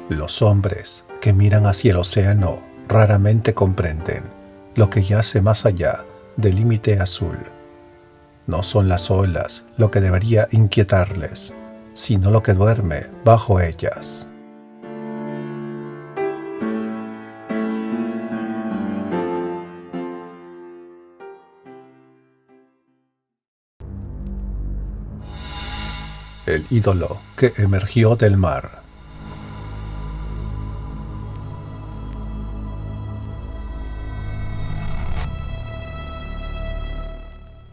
Los hombres que miran hacia el océano raramente comprenden lo que yace más allá del límite azul. No son las olas lo que debería inquietarles, sino lo que duerme bajo ellas. El ídolo que emergió del mar.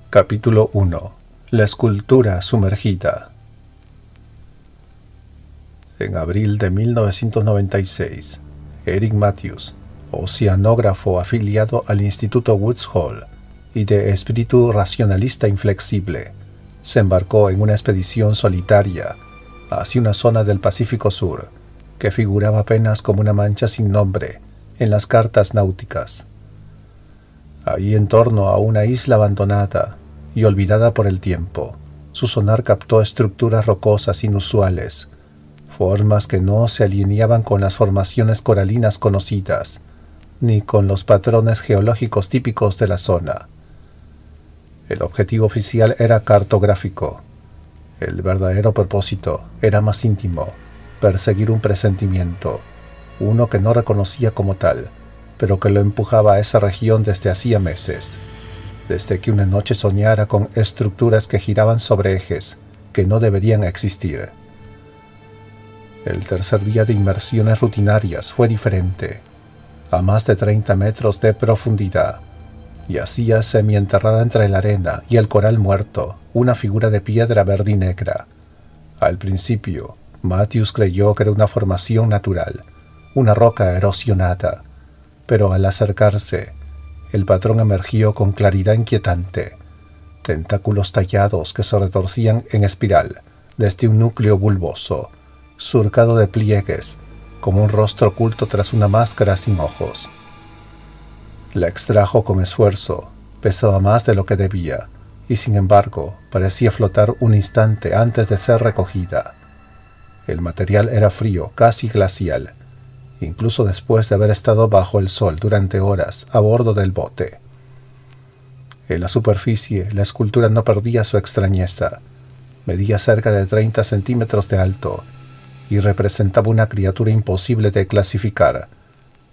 Capítulo 1. La escultura sumergida. En abril de 1996, Eric Matthews, oceanógrafo afiliado al Instituto Woods Hole y de espíritu racionalista inflexible, se embarcó en una expedición solitaria hacia una zona del Pacífico Sur que figuraba apenas como una mancha sin nombre en las cartas náuticas. Allí, en torno a una isla abandonada y olvidada por el tiempo, su sonar captó estructuras rocosas inusuales, formas que no se alineaban con las formaciones coralinas conocidas, ni con los patrones geológicos típicos de la zona. El objetivo oficial era cartográfico. El verdadero propósito era más íntimo: perseguir un presentimiento, uno que no reconocía como tal, pero que lo empujaba a esa región desde hacía meses, desde que una noche soñara con estructuras que giraban sobre ejes que no deberían existir. El tercer día de inmersiones rutinarias fue diferente. A más de 30 metros de profundidad, yacía semienterrada entre la arena y el coral muerto una figura de piedra verde y negra. Al principio, Matthews creyó que era una formación natural, una roca erosionada, pero al acercarse, el patrón emergió con claridad inquietante: tentáculos tallados que se retorcían en espiral desde un núcleo bulboso, surcado de pliegues, como un rostro oculto tras una máscara sin ojos. La extrajo con esfuerzo, pesaba más de lo que debía, y sin embargo parecía flotar un instante antes de ser recogida. El material era frío, casi glacial, incluso después de haber estado bajo el sol durante horas a bordo del bote. En la superficie, la escultura no perdía su extrañeza. Medía cerca de 30 centímetros de alto y representaba una criatura imposible de clasificar: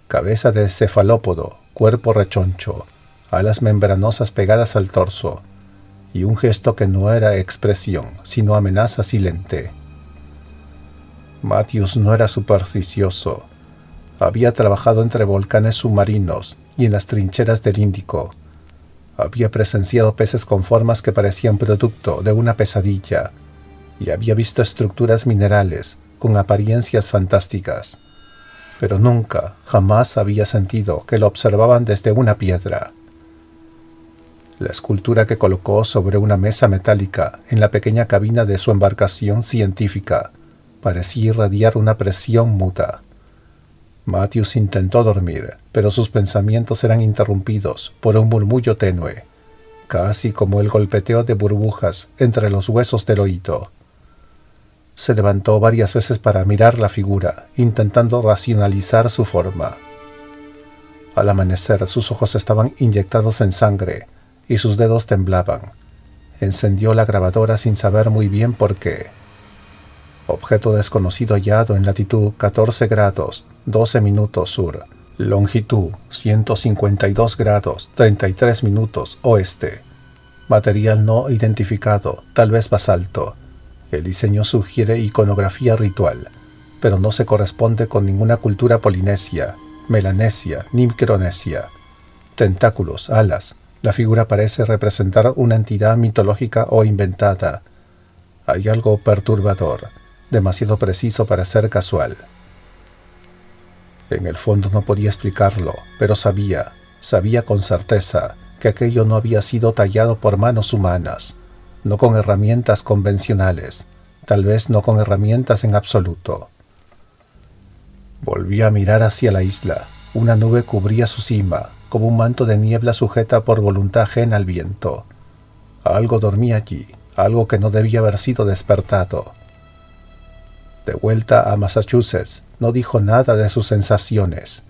cabeza de cefalópodo, cuerpo rechoncho, alas membranosas pegadas al torso, y un gesto que no era expresión, sino amenaza silente. Matthews no era supersticioso. Había trabajado entre volcanes submarinos y en las trincheras del Índico. Había presenciado peces con formas que parecían producto de una pesadilla, y había visto estructuras minerales con apariencias fantásticas, pero nunca, jamás había sentido que lo observaban desde una piedra. La escultura que colocó sobre una mesa metálica en la pequeña cabina de su embarcación científica parecía irradiar una presión muda. Matthews intentó dormir, pero sus pensamientos eran interrumpidos por un murmullo tenue, casi como el golpeteo de burbujas entre los huesos del oído. Se levantó varias veces para mirar la figura, intentando racionalizar su forma. Al amanecer, sus ojos estaban inyectados en sangre y sus dedos temblaban. Encendió la grabadora sin saber muy bien por qué. Objeto desconocido hallado en latitud 14 grados 12 minutos sur, longitud 152 grados 33 minutos oeste. Material no identificado, tal vez basalto. El diseño sugiere iconografía ritual, pero no se corresponde con ninguna cultura polinesia, melanesia ni micronesia. Tentáculos, alas. La figura parece representar una entidad mitológica o inventada. Hay algo perturbador, demasiado preciso para ser casual. En el fondo no podía explicarlo, pero sabía con certeza que aquello no había sido tallado por manos humanas, no con herramientas convencionales, tal vez no con herramientas en absoluto. Volvió a mirar hacia la isla. Una nube cubría su cima, como un manto de niebla sujeta por voluntad ajena al viento. Algo dormía allí, algo que no debía haber sido despertado. De vuelta a Massachusetts, no dijo nada de sus sensaciones.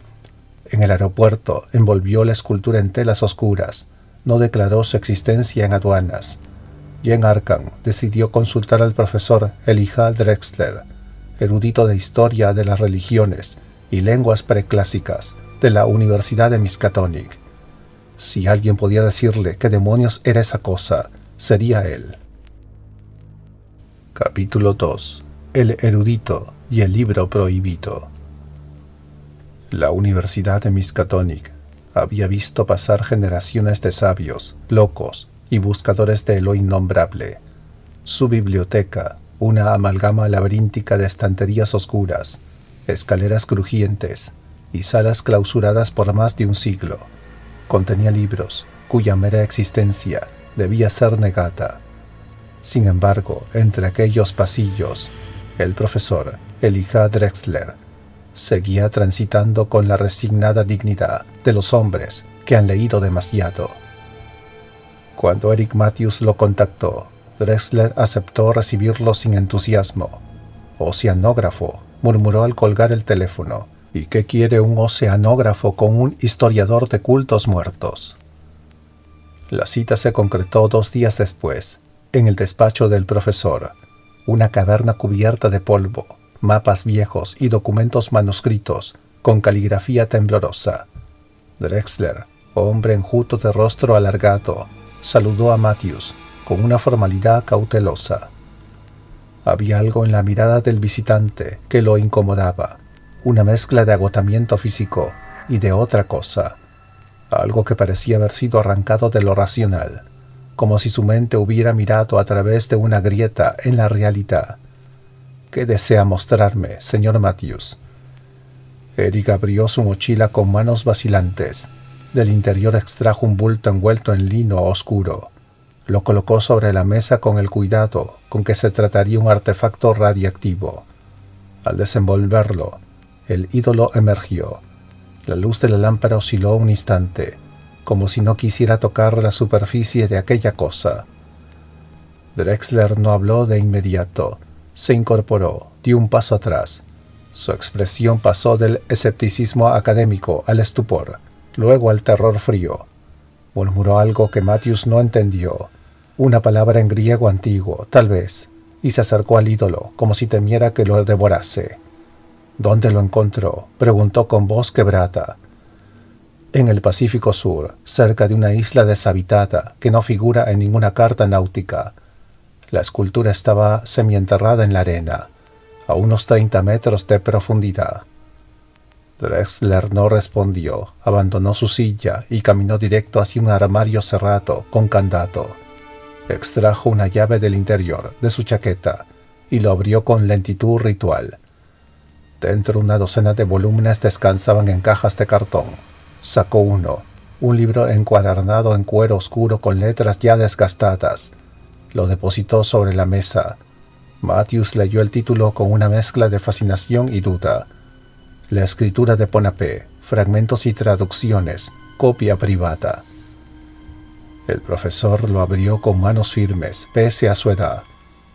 En el aeropuerto envolvió la escultura en telas oscuras. No declaró su existencia en aduanas. Y en Arkham decidió consultar al profesor Elijah Drexler, erudito de historia de las religiones y lenguas preclásicas de la Universidad de Miskatonic. Si alguien podía decirle qué demonios era esa cosa, sería él. Capítulo 2. El erudito y el libro prohibido. La Universidad de Miskatonic había visto pasar generaciones de sabios, locos y buscadores de lo innombrable. Su biblioteca, una amalgama laberíntica de estanterías oscuras, escaleras crujientes y salas clausuradas por más de un siglo, contenía libros cuya mera existencia debía ser negada. Sin embargo, entre aquellos pasillos, el profesor Elijah Drexler seguía transitando con la resignada dignidad de los hombres que han leído demasiado. Cuando Eric Matthews lo contactó, Drexler aceptó recibirlo sin entusiasmo. «Oceanógrafo», murmuró al colgar el teléfono. «¿Y qué quiere un oceanógrafo con un historiador de cultos muertos?» La cita se concretó 2 días después, en el despacho del profesor, una caverna cubierta de polvo, mapas viejos y documentos manuscritos con caligrafía temblorosa. Drexler, hombre enjuto de rostro alargado, saludó a Matthews con una formalidad cautelosa. Había algo en la mirada del visitante que lo incomodaba, una mezcla de agotamiento físico y de otra cosa, algo que parecía haber sido arrancado de lo racional, como si su mente hubiera mirado a través de una grieta en la realidad. «¿Qué desea mostrarme, señor Matthews?» Eric abrió su mochila con manos vacilantes. Del interior extrajo un bulto envuelto en lino oscuro. Lo colocó sobre la mesa con el cuidado con que se trataría un artefacto radiactivo. Al desenvolverlo, el ídolo emergió. La luz de la lámpara osciló un instante, como si no quisiera tocar la superficie de aquella cosa. Drexler no habló de inmediato. Se incorporó, dio un paso atrás. Su expresión pasó del escepticismo académico al estupor, luego al terror frío. Murmuró algo que Matthews no entendió, una palabra en griego antiguo, tal vez, y se acercó al ídolo como si temiera que lo devorase. «¿Dónde lo encontró?», preguntó con voz quebrada. «En el Pacífico Sur, cerca de una isla deshabitada que no figura en ninguna carta náutica». La escultura estaba semienterrada en la arena, a unos 30 metros de profundidad. Drexler no respondió, abandonó su silla y caminó directo hacia un armario cerrado con candado. Extrajo una llave del interior de su chaqueta y lo abrió con lentitud ritual. Dentro una docena de volúmenes descansaban en cajas de cartón. Sacó uno, un libro encuadernado en cuero oscuro con letras ya desgastadas. Lo depositó sobre la mesa. Matthews leyó el título con una mezcla de fascinación y duda. La escritura de Ponapé, fragmentos y traducciones, copia privada. El profesor lo abrió con manos firmes, pese a su edad.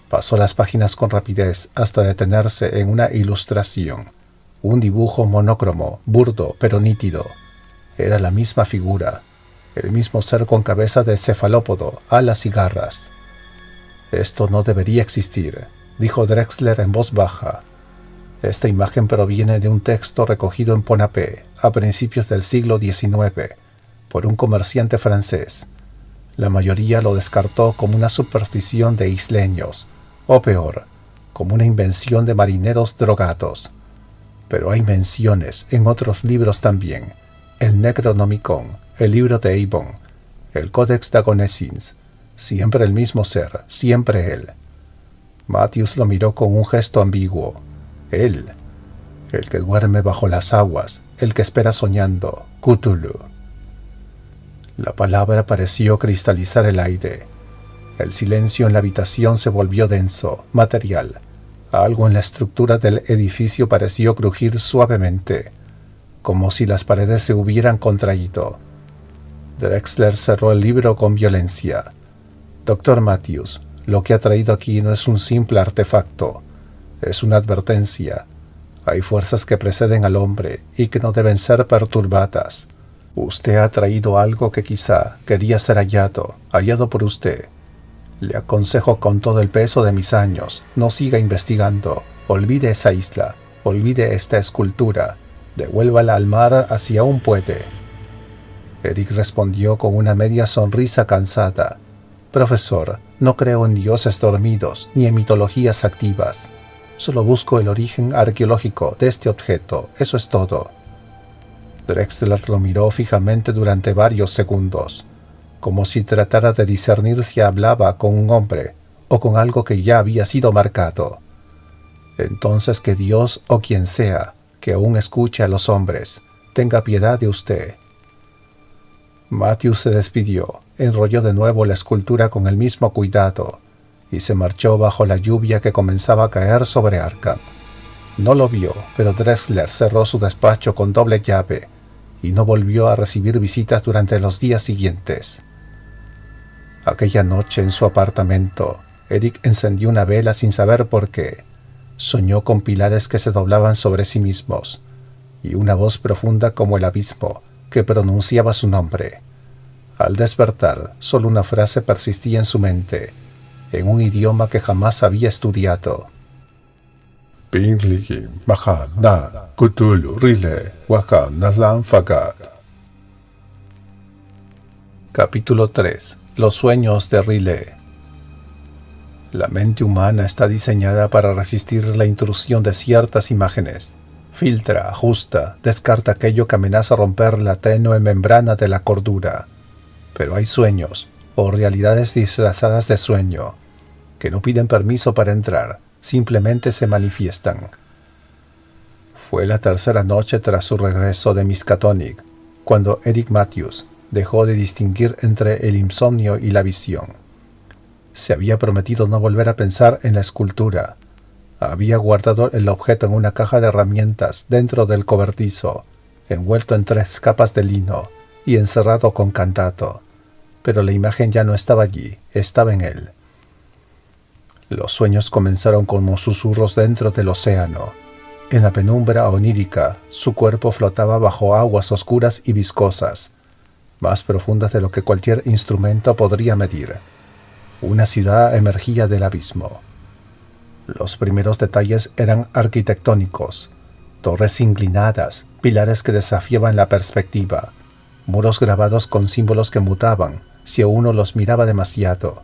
Pasó las páginas con rapidez hasta detenerse en una ilustración. Un dibujo monócromo, burdo pero nítido. Era la misma figura, el mismo ser con cabeza de cefalópodo, alas y garras. «Esto no debería existir», dijo Drexler en voz baja. «Esta imagen proviene de un texto recogido en Ponapé a principios del siglo XIX por un comerciante francés. La mayoría lo descartó como una superstición de isleños, o peor, como una invención de marineros drogados. Pero hay menciones en otros libros también, el Necronomicon, el libro de Avon, el Codex Dagonesins. Siempre el mismo ser, siempre él». Matthews lo miró con un gesto ambiguo. «Él, el que duerme bajo las aguas, el que espera soñando, Cthulhu». La palabra pareció cristalizar el aire. El silencio en la habitación se volvió denso, material. Algo en la estructura del edificio pareció crujir suavemente, como si las paredes se hubieran contraído. Drexler cerró el libro con violencia. «Doctor Matthews, lo que ha traído aquí no es un simple artefacto. Es una advertencia. Hay fuerzas que preceden al hombre y que no deben ser perturbadas. Usted ha traído algo que quizá quería ser hallado por usted. Le aconsejo con todo el peso de mis años, no siga investigando. Olvide esa isla, olvide esta escultura. Devuélvala al mar si aún puede. Eric respondió con una media sonrisa cansada. Profesor, no creo en dioses dormidos ni en mitologías activas. Solo busco el origen arqueológico de este objeto, eso es todo. Drexler lo miró fijamente durante varios segundos, como si tratara de discernir si hablaba con un hombre o con algo que ya había sido marcado. Entonces que Dios o quien sea, que aún escuche a los hombres, tenga piedad de usted. Matthews se despidió, enrolló de nuevo la escultura con el mismo cuidado y se marchó bajo la lluvia que comenzaba a caer sobre Arkham. No lo vio, pero Drexler cerró su despacho con doble llave y no volvió a recibir visitas durante los días siguientes. Aquella noche en su apartamento, Eric encendió una vela sin saber por qué. Soñó con pilares que se doblaban sobre sí mismos y una voz profunda como el abismo que pronunciaba su nombre. Al despertar, solo una frase persistía en su mente, en un idioma que jamás había estudiado. Pingligi, Maha, Na, Cthulhu, Rile, Waka, Nalan, Fagat. Capítulo 3. Los sueños de Rile. La mente humana está diseñada para resistir la intrusión de ciertas imágenes. Filtra, ajusta, descarta aquello que amenaza romper la tenue membrana de la cordura. Pero hay sueños, o realidades disfrazadas de sueño, que no piden permiso para entrar, simplemente se manifiestan. Fue la tercera noche tras su regreso de Miskatonic, cuando Eric Matthews dejó de distinguir entre el insomnio y la visión. Se había prometido no volver a pensar en la escultura. Había guardado el objeto en una caja de herramientas dentro del cobertizo, envuelto en 3 capas de lino y encerrado con candado. Pero la imagen ya no estaba allí, estaba en él. Los sueños comenzaron como susurros dentro del océano. En la penumbra onírica, su cuerpo flotaba bajo aguas oscuras y viscosas, más profundas de lo que cualquier instrumento podría medir. Una ciudad emergía del abismo. Los primeros detalles eran arquitectónicos: torres inclinadas, pilares que desafiaban la perspectiva, muros grabados con símbolos que mutaban si uno los miraba demasiado.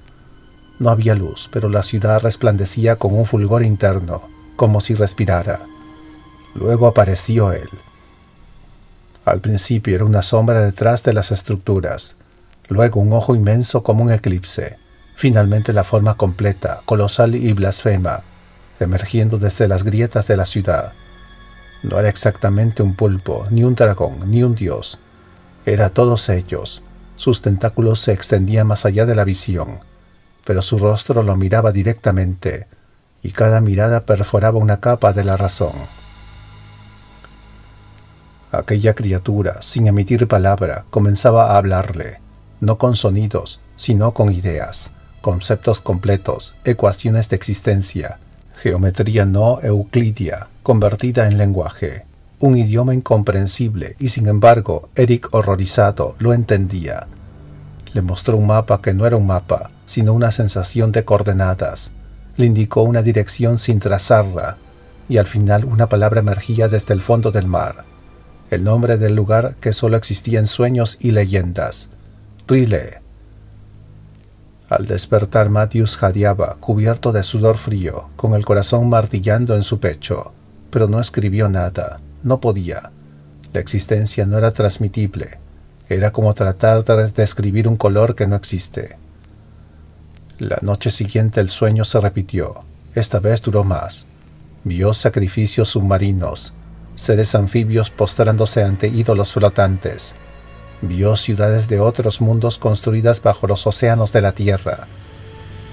No había luz, pero la ciudad resplandecía con un fulgor interno, como si respirara. Luego apareció él. Al principio era una sombra detrás de las estructuras, luego un ojo inmenso como un eclipse, finalmente la forma completa, colosal y blasfema, emergiendo desde las grietas de la ciudad. No era exactamente un pulpo, ni un dragón, ni un dios. Era todos ellos. Sus tentáculos se extendían más allá de la visión, pero su rostro lo miraba directamente, y cada mirada perforaba una capa de la razón. Aquella criatura, sin emitir palabra, comenzaba a hablarle, no con sonidos, sino con ideas, conceptos completos, ecuaciones de existencia, geometría no euclidia, convertida en lenguaje, un idioma incomprensible, y sin embargo, Eric, horrorizado, lo entendía. Le mostró un mapa que no era un mapa, sino una sensación de coordenadas. Le indicó una dirección sin trazarla, y al final una palabra emergía desde el fondo del mar. El nombre del lugar que solo existía en sueños y leyendas. Rile. Al despertar, Matthews jadeaba, cubierto de sudor frío, con el corazón martillando en su pecho. Pero no escribió nada. No podía. La existencia no era transmitible. Era como tratar de describir un color que no existe. La noche siguiente el sueño se repitió. Esta vez duró más. Vio sacrificios submarinos, seres anfibios postrándose ante ídolos flotantes. Vio ciudades de otros mundos construidas bajo los océanos de la tierra.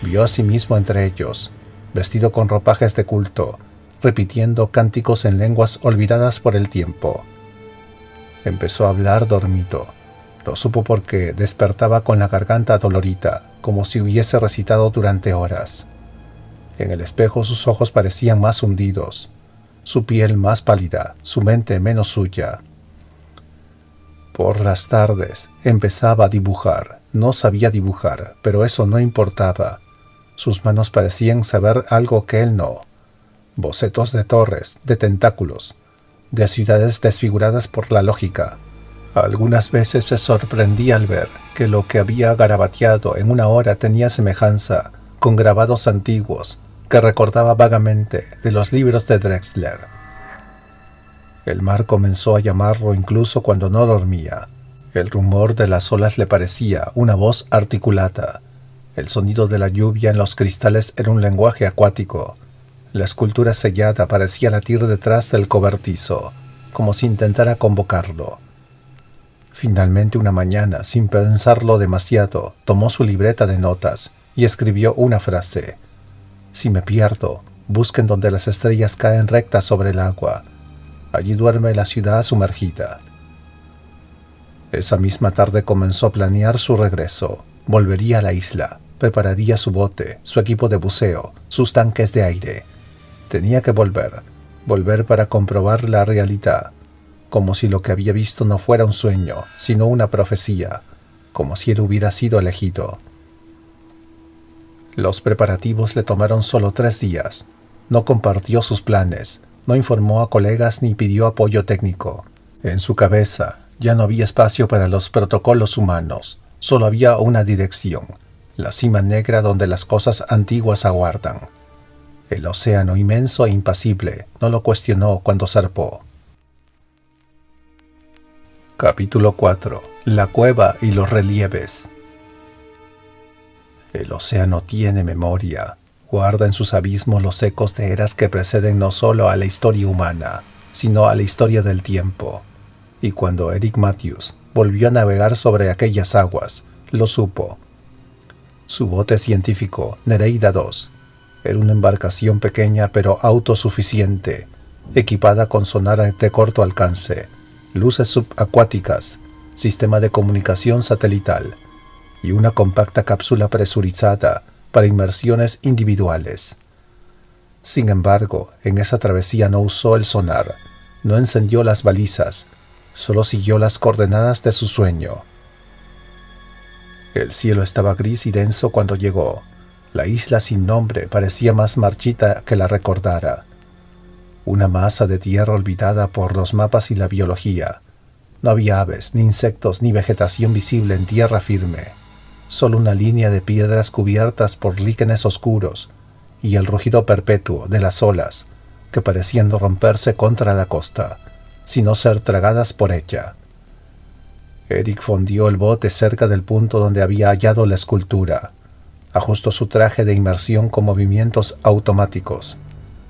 Vio a sí mismo entre ellos, vestido con ropajes de culto, repitiendo cánticos en lenguas olvidadas por el tiempo. Empezó a hablar dormido. Lo supo porque despertaba con la garganta dolorida, como si hubiese recitado durante horas. En el espejo sus ojos parecían más hundidos, su piel más pálida, su mente menos suya. Por las tardes empezaba a dibujar. No sabía dibujar, pero eso no importaba. Sus manos parecían saber algo que él no. Bocetos de torres, de tentáculos, de ciudades desfiguradas por la lógica. Algunas veces se sorprendía al ver que lo que había garabateado en una hora tenía semejanza con grabados antiguos que recordaba vagamente de los libros de Drexler. El mar comenzó a llamarlo incluso cuando no dormía. El rumor de las olas le parecía una voz articulada. El sonido de la lluvia en los cristales era un lenguaje acuático. La escultura sellada parecía latir detrás del cobertizo, como si intentara convocarlo. Finalmente una mañana, sin pensarlo demasiado, tomó su libreta de notas y escribió una frase. Si me pierdo, busquen donde las estrellas caen rectas sobre el agua. Allí duerme la ciudad sumergida. Esa misma tarde comenzó a planear su regreso. Volvería a la isla, prepararía su bote, su equipo de buceo, sus tanques de aire. Tenía que volver para comprobar la realidad, como si lo que había visto no fuera un sueño, sino una profecía, como si él hubiera sido elegido. Los preparativos le tomaron solo 3 días. No compartió sus planes, no informó a colegas ni pidió apoyo técnico. En su cabeza ya no había espacio para los protocolos humanos, solo había una dirección, la cima negra donde las cosas antiguas aguardan. El océano inmenso e impasible no lo cuestionó cuando zarpó. Capítulo 4. La cueva y los relieves. El océano tiene memoria, guarda en sus abismos los ecos de eras que preceden no solo a la historia humana, sino a la historia del tiempo. Y cuando Eric Matthews volvió a navegar sobre aquellas aguas, lo supo. Su bote científico, Nereida II, era una embarcación pequeña pero autosuficiente, equipada con sonar de corto alcance, luces subacuáticas, sistema de comunicación satelital y una compacta cápsula presurizada para inmersiones individuales. Sin embargo, en esa travesía no usó el sonar, no encendió las balizas, solo siguió las coordenadas de su sueño. El cielo estaba gris y denso cuando llegó. La isla sin nombre parecía más marchita que la recordara. Una masa de tierra olvidada por los mapas y la biología. No había aves, ni insectos, ni vegetación visible en tierra firme. Solo una línea de piedras cubiertas por líquenes oscuros y el rugido perpetuo de las olas que parecían no romperse contra la costa, sino ser tragadas por ella. Eric fondió el bote cerca del punto donde había hallado la escultura. Ajustó su traje de inmersión con movimientos automáticos.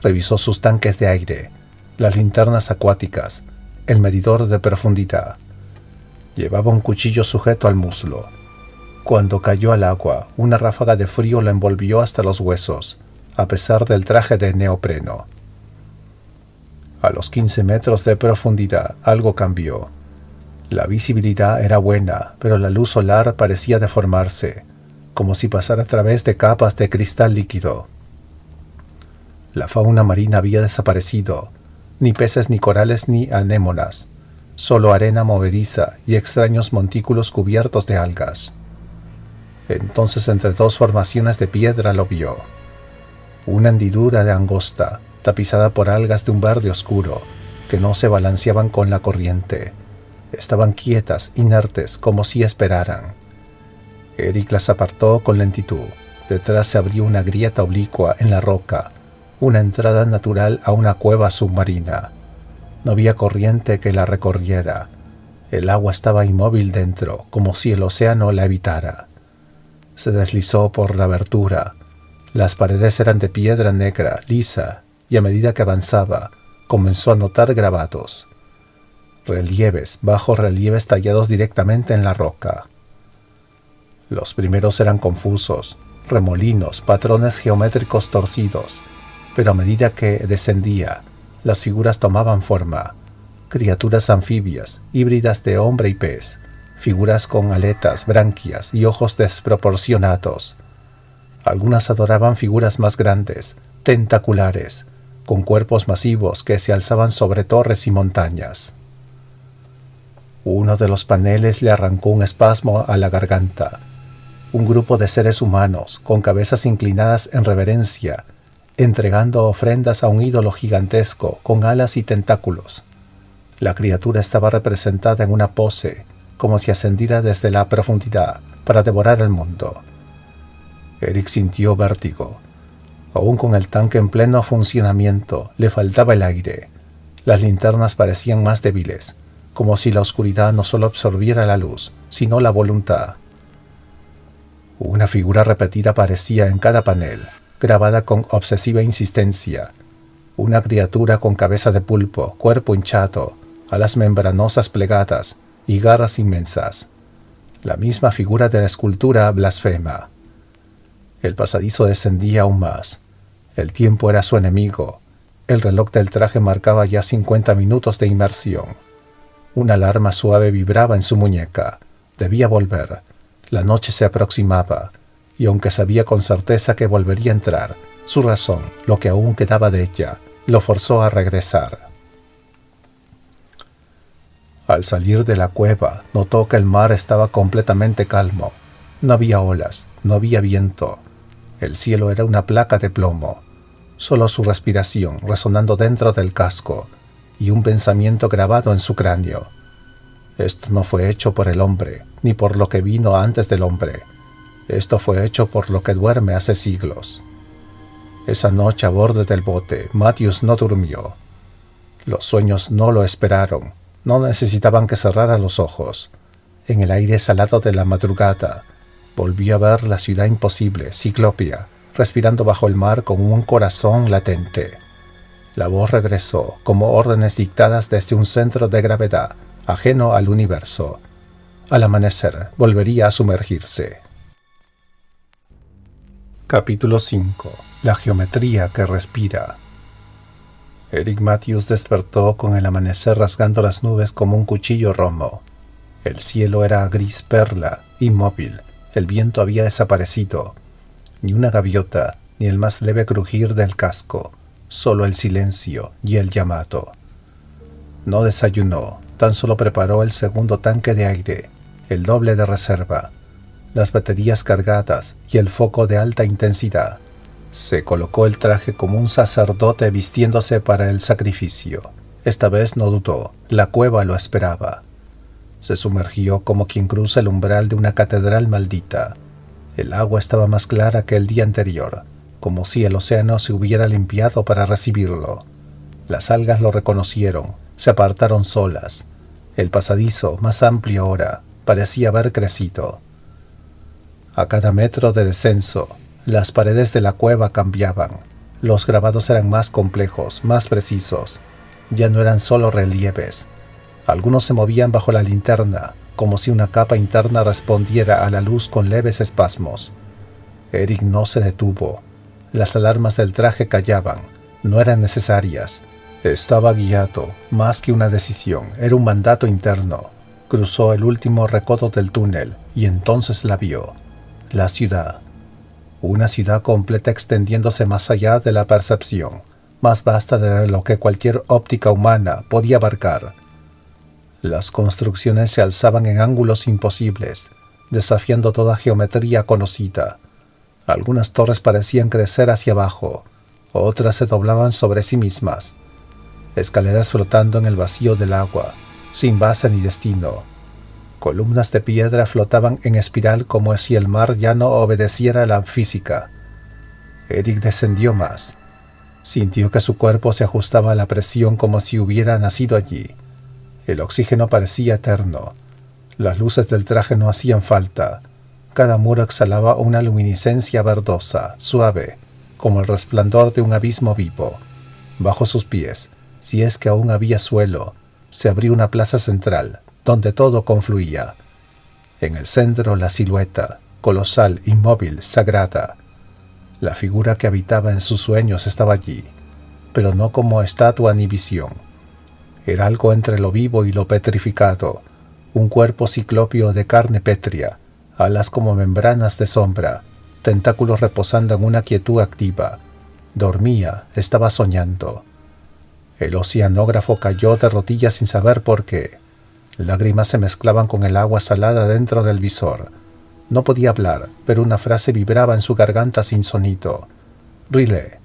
Revisó sus tanques de aire, las linternas acuáticas, el medidor de profundidad. Llevaba un cuchillo sujeto al muslo. Cuando cayó al agua, una ráfaga de frío lo envolvió hasta los huesos, a pesar del traje de neopreno. A los 15 metros de profundidad, algo cambió. La visibilidad era buena, pero la luz solar parecía deformarse, como si pasara a través de capas de cristal líquido. La fauna marina había desaparecido, ni peces ni corales ni anémonas, solo arena movediza y extraños montículos cubiertos de algas. Entonces entre 2 formaciones de piedra lo vio. Una hendidura de angosta, tapizada por algas de un verde oscuro, que no se balanceaban con la corriente. Estaban quietas, inertes, como si esperaran. Eric las apartó con lentitud. Detrás se abrió una grieta oblicua en la roca, una entrada natural a una cueva submarina. No había corriente que la recorriera. El agua estaba inmóvil dentro, como si el océano la evitara. Se deslizó por la abertura. Las paredes eran de piedra negra, lisa, y a medida que avanzaba, comenzó a notar grabados. Relieves, bajos relieves tallados directamente en la roca. Los primeros eran confusos, remolinos, patrones geométricos torcidos, pero a medida que descendía, las figuras tomaban forma. Criaturas anfibias, híbridas de hombre y pez, figuras con aletas, branquias y ojos desproporcionados. Algunas adoraban figuras más grandes, tentaculares, con cuerpos masivos que se alzaban sobre torres y montañas. Uno de los paneles le arrancó un espasmo a la garganta. Un grupo de seres humanos, con cabezas inclinadas en reverencia, entregando ofrendas a un ídolo gigantesco con alas y tentáculos. La criatura estaba representada en una pose, como si ascendiera desde la profundidad para devorar el mundo. Eric sintió vértigo. Aún con el tanque en pleno funcionamiento, le faltaba el aire. Las linternas parecían más débiles, como si la oscuridad no solo absorbiera la luz, sino la voluntad. Una figura repetida aparecía en cada panel, grabada con obsesiva insistencia. Una criatura con cabeza de pulpo, cuerpo hinchado, alas membranosas plegadas y garras inmensas. La misma figura de la escultura blasfema. El pasadizo descendía aún más. El tiempo era su enemigo. El reloj del traje marcaba ya 50 minutos de inmersión. Una alarma suave vibraba en su muñeca. Debía volver. La noche se aproximaba, y aunque sabía con certeza que volvería a entrar, su razón, lo que aún quedaba de ella, lo forzó a regresar. Al salir de la cueva, notó que el mar estaba completamente calmo. No había olas, no había viento. El cielo era una placa de plomo. Solo su respiración resonando dentro del casco y un pensamiento grabado en su cráneo. Esto no fue hecho por el hombre, ni por lo que vino antes del hombre. Esto fue hecho por lo que duerme hace siglos. Esa noche a bordo del bote, Matthews no durmió. Los sueños no lo esperaron. No necesitaban que cerrara los ojos. En el aire salado de la madrugada, volvió a ver la ciudad imposible, ciclópea, respirando bajo el mar con un corazón latente. La voz regresó, como órdenes dictadas desde un centro de gravedad, ajeno al universo. Al amanecer, volvería a sumergirse. Capítulo 5. La geometría que respira. Eric Matthews despertó con el amanecer rasgando las nubes como un cuchillo romo. El cielo era gris perla, inmóvil. El viento había desaparecido. Ni una gaviota, ni el más leve crujir del casco. Solo el silencio y el llamado. No desayunó, tan solo preparó el segundo tanque de aire, el doble de reserva, las baterías cargadas y el foco de alta intensidad. Se colocó el traje como un sacerdote vistiéndose para el sacrificio. Esta vez no dudó, la cueva lo esperaba. Se sumergió como quien cruza el umbral de una catedral maldita. El agua estaba más clara que el día anterior, como si el océano se hubiera limpiado para recibirlo. Las algas lo reconocieron, se apartaron solas. El pasadizo, más amplio ahora, parecía haber crecido. A cada metro de descenso, las paredes de la cueva cambiaban. Los grabados eran más complejos, más precisos. Ya no eran solo relieves. Algunos se movían bajo la linterna, como si una capa interna respondiera a la luz con leves espasmos. Eric no se detuvo. Las alarmas del traje callaban. No eran necesarias. Estaba guiado, más que una decisión, era un mandato interno. Cruzó el último recodo del túnel y entonces la vio. La ciudad. Una ciudad completa extendiéndose más allá de la percepción, más vasta de lo que cualquier óptica humana podía abarcar. Las construcciones se alzaban en ángulos imposibles, desafiando toda geometría conocida. Algunas torres parecían crecer hacia abajo, otras se doblaban sobre sí mismas. Escaleras flotando en el vacío del agua, sin base ni destino. Columnas de piedra flotaban en espiral como si el mar ya no obedeciera a la física. Eric descendió más. Sintió que su cuerpo se ajustaba a la presión como si hubiera nacido allí. El oxígeno parecía eterno. Las luces del traje no hacían falta. Cada muro exhalaba una luminiscencia verdosa, suave, como el resplandor de un abismo vivo. Bajo sus pies, si es que aún había suelo, se abrió una plaza central, donde todo confluía. En el centro la silueta, colosal, inmóvil, sagrada. La figura que habitaba en sus sueños estaba allí, pero no como estatua ni visión. Era algo entre lo vivo y lo petrificado, un cuerpo ciclópeo de carne pétrea, alas como membranas de sombra, tentáculos reposando en una quietud activa. Dormía, estaba soñando. El oceanógrafo cayó de rodillas sin saber por qué. Lágrimas se mezclaban con el agua salada dentro del visor. No podía hablar, pero una frase vibraba en su garganta sin sonido. Riley.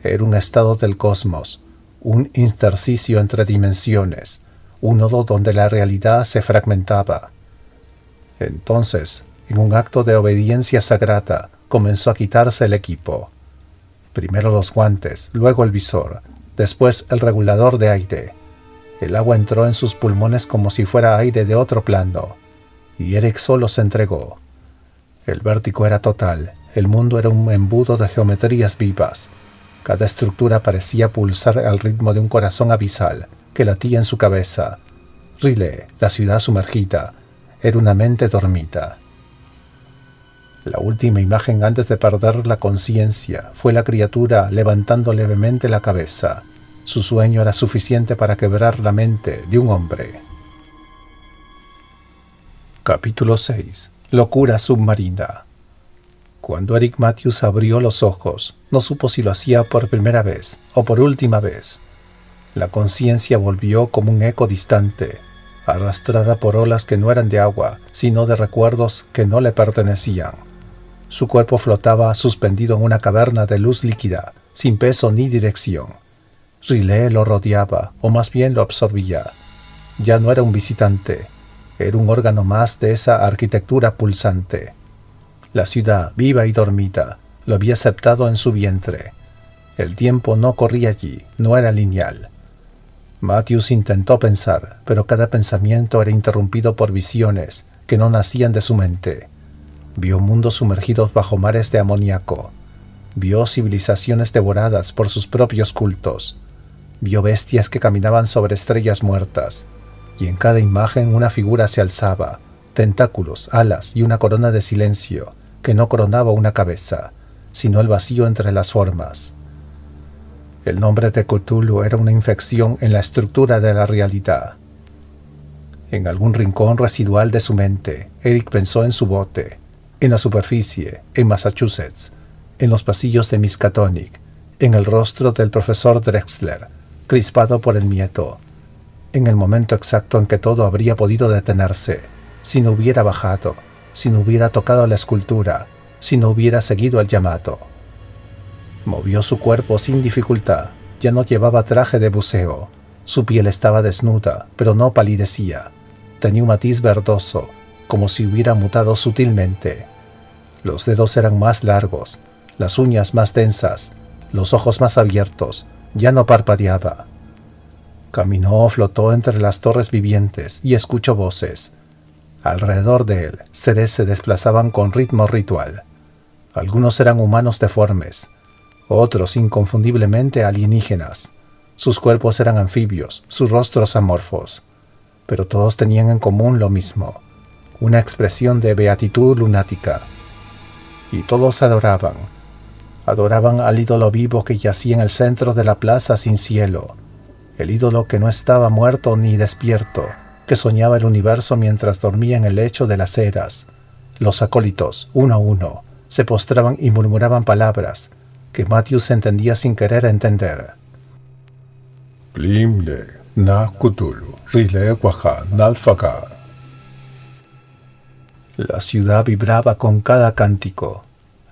Era un estado del cosmos, un intersticio entre dimensiones, un nodo donde la realidad se fragmentaba. Entonces, en un acto de obediencia sagrada, comenzó a quitarse el equipo. Primero los guantes, luego el visor, después el regulador de aire. El agua entró en sus pulmones como si fuera aire de otro plano, y Eric solo se entregó. El vértigo era total, el mundo era un embudo de geometrías vivas. Cada estructura parecía pulsar al ritmo de un corazón abisal que latía en su cabeza. Riley, la ciudad sumergida, era una mente dormida. La última imagen antes de perder la conciencia fue la criatura levantando levemente la cabeza. Su sueño era suficiente para quebrar la mente de un hombre. Capítulo 6. Locura submarina. Cuando Eric Matthews abrió los ojos, no supo si lo hacía por primera vez o por última vez. La conciencia volvió como un eco distante, arrastrada por olas que no eran de agua, sino de recuerdos que no le pertenecían. Su cuerpo flotaba suspendido en una caverna de luz líquida, sin peso ni dirección. Riley lo rodeaba, o más bien lo absorbía. Ya no era un visitante, era un órgano más de esa arquitectura pulsante. La ciudad, viva y dormida, lo había aceptado en su vientre. El tiempo no corría allí, no era lineal. Matthews intentó pensar, pero cada pensamiento era interrumpido por visiones que no nacían de su mente. Vio mundos sumergidos bajo mares de amoníaco. Vio civilizaciones devoradas por sus propios cultos. Vio bestias que caminaban sobre estrellas muertas, y en cada imagen una figura se alzaba, tentáculos, alas y una corona de silencio que no coronaba una cabeza, sino el vacío entre las formas. El nombre de Cthulhu era una infección en la estructura de la realidad. En algún rincón residual de su mente, Eric pensó en su bote, en la superficie, en Massachusetts, en los pasillos de Miskatonic, en el rostro del profesor Drexler, crispado por el miedo, en el momento exacto en que todo habría podido detenerse, si no hubiera bajado, si no hubiera tocado la escultura, si no hubiera seguido el llamado. Movió su cuerpo sin dificultad, ya no llevaba traje de buceo, su piel estaba desnuda, pero no palidecía, tenía un matiz verdoso, como si hubiera mutado sutilmente. Los dedos eran más largos, las uñas más densas, los ojos más abiertos, ya no parpadeaba. Caminó o flotó entre las torres vivientes y escuchó voces. Alrededor de él, seres se desplazaban con ritmo ritual. Algunos eran humanos deformes, otros inconfundiblemente alienígenas. Sus cuerpos eran anfibios, sus rostros amorfos. Pero todos tenían en común lo mismo, una expresión de beatitud lunática. Y todos adoraban al ídolo vivo que yacía en el centro de la plaza sin cielo, el ídolo que no estaba muerto ni despierto, que soñaba el universo mientras dormía en el lecho de las eras. Los acólitos, uno a uno, se postraban y murmuraban palabras que Matthews entendía sin querer entender. Plimle, na Cthulhu, Riley Waha, Nalfagar. La ciudad vibraba con cada cántico.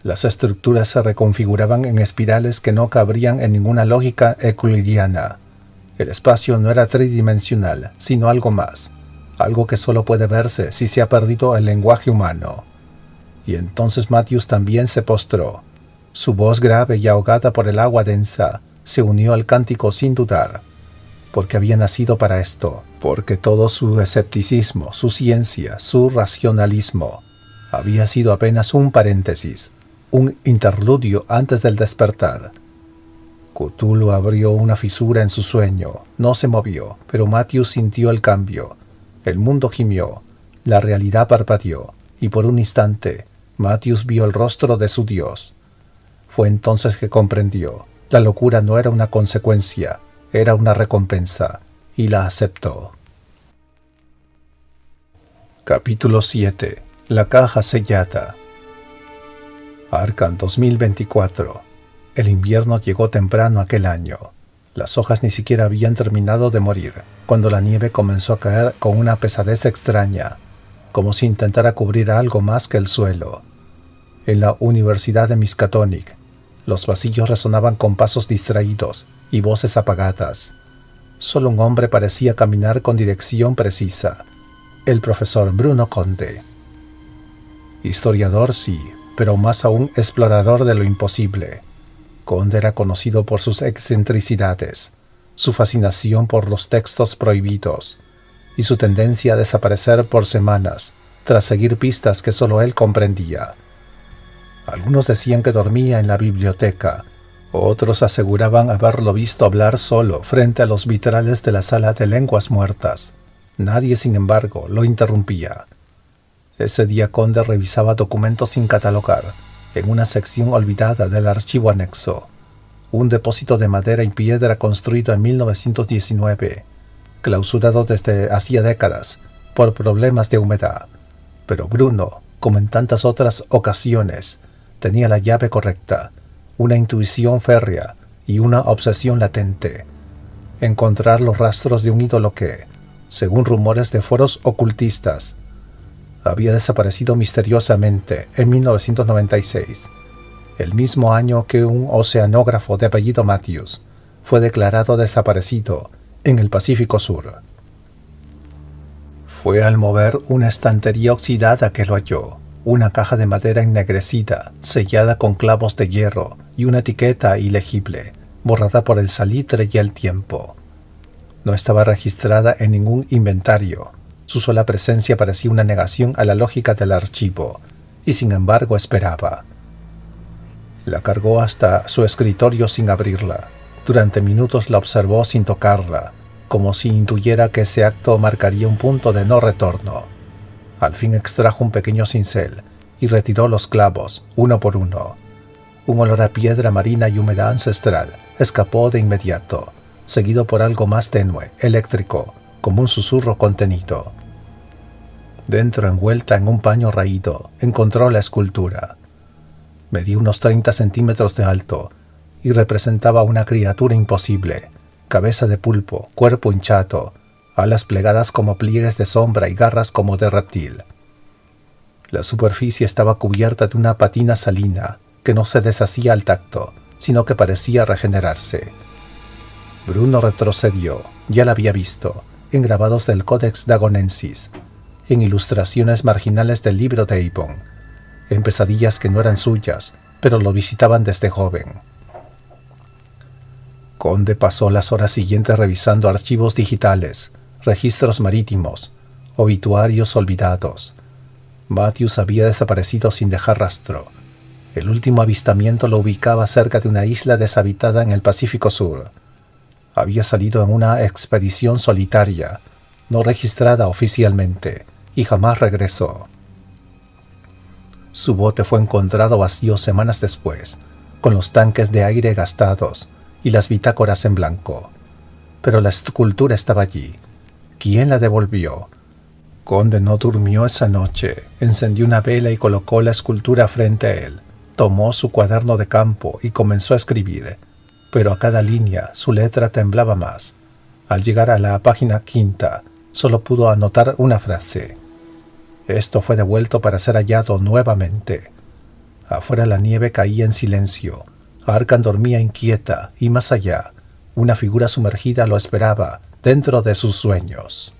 Las estructuras se reconfiguraban en espirales que no cabrían en ninguna lógica euclidiana. El espacio no era tridimensional, sino algo más, algo que solo puede verse si se ha perdido el lenguaje humano. Y entonces Matthews también se postró. Su voz grave y ahogada por el agua densa se unió al cántico sin dudar, porque había nacido para esto, porque todo su escepticismo, su ciencia, su racionalismo, había sido apenas un paréntesis, un interludio antes del despertar. Cthulhu abrió una fisura en su sueño, no se movió, pero Matthews sintió el cambio. El mundo gimió, la realidad parpadeó, y por un instante Matthews vio el rostro de su Dios. Fue entonces que comprendió, la locura no era una consecuencia, era una recompensa, y la aceptó. Capítulo 7. La caja sellada. Arkham 2024. El invierno llegó temprano aquel año. Las hojas ni siquiera habían terminado de morir, cuando la nieve comenzó a caer con una pesadez extraña, como si intentara cubrir algo más que el suelo. En la Universidad de Miskatonic, los pasillos resonaban con pasos distraídos y voces apagadas. Solo un hombre parecía caminar con dirección precisa: el profesor Bruno Conde. Historiador sí, pero más aún explorador de lo imposible. Conde era conocido por sus excentricidades, su fascinación por los textos prohibidos y su tendencia a desaparecer por semanas tras seguir pistas que solo él comprendía. Algunos decían que dormía en la biblioteca, otros aseguraban haberlo visto hablar solo frente a los vitrales de la sala de lenguas muertas. Nadie, sin embargo, lo interrumpía. Ese día Conde revisaba documentos sin catalogar en una sección olvidada del archivo anexo, un depósito de madera y piedra construido en 1919, clausurado desde hacía décadas por problemas de humedad. Pero Bruno, como en tantas otras ocasiones, tenía la llave correcta, una intuición férrea y una obsesión latente: encontrar los rastros de un ídolo que, según rumores de foros ocultistas, había desaparecido misteriosamente en 1996, el mismo año que un oceanógrafo de apellido Matthews fue declarado desaparecido en el Pacífico Sur. Fue al mover una estantería oxidada que lo halló, una caja de madera ennegrecida, sellada con clavos de hierro y una etiqueta ilegible, borrada por el salitre y el tiempo. No estaba registrada en ningún inventario. Su sola presencia parecía una negación a la lógica del archivo, y sin embargo esperaba. La cargó hasta su escritorio sin abrirla. Durante minutos la observó sin tocarla, como si intuyera que ese acto marcaría un punto de no retorno. Al fin extrajo un pequeño cincel y retiró los clavos, uno por uno. Un olor a piedra marina y humedad ancestral escapó de inmediato, seguido por algo más tenue, eléctrico, como un susurro contenido. Dentro, envuelta en un paño raído, encontró la escultura. Medía unos 30 centímetros de alto y representaba una criatura imposible: cabeza de pulpo, cuerpo hinchado, alas plegadas como pliegues de sombra y garras como de reptil. La superficie estaba cubierta de una patina salina que no se deshacía al tacto, sino que parecía regenerarse. Bruno retrocedió. Ya la había visto, en grabados del Codex Dagonensis, en ilustraciones marginales del libro de Avon, en pesadillas que no eran suyas, pero lo visitaban desde joven. Conde pasó las horas siguientes revisando archivos digitales, registros marítimos, obituarios olvidados. Matthews había desaparecido sin dejar rastro. El último avistamiento lo ubicaba cerca de una isla deshabitada en el Pacífico Sur. Había salido en una expedición solitaria, no registrada oficialmente, y jamás regresó. Su bote fue encontrado vacío semanas después, con los tanques de aire gastados y las bitácoras en blanco. Pero la escultura estaba allí. ¿Quién la devolvió? Conde no durmió esa noche. Encendió una vela y colocó la escultura frente a él. Tomó su cuaderno de campo y comenzó a escribir, pero a cada línea su letra temblaba más. Al llegar a la página 5, solo pudo anotar una frase: esto fue devuelto para ser hallado nuevamente. Afuera la nieve caía en silencio. Arkham dormía inquieta y más allá, una figura sumergida lo esperaba dentro de sus sueños.